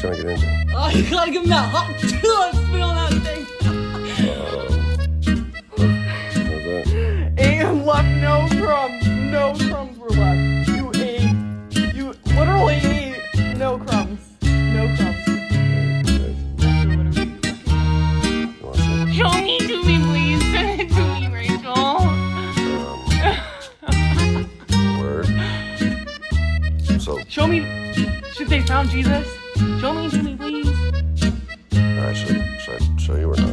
you trying to get into? Oh, you gotta give him that hot spit on that thing. How's that? And left no crumbs. No crumbs were left. You literally ate no crumbs. No crumbs. Show me to me, please. Send it to me, Rachel. Word. So, Show me. Should they found Jesus? Show me to me, please. alright, should I show you or not?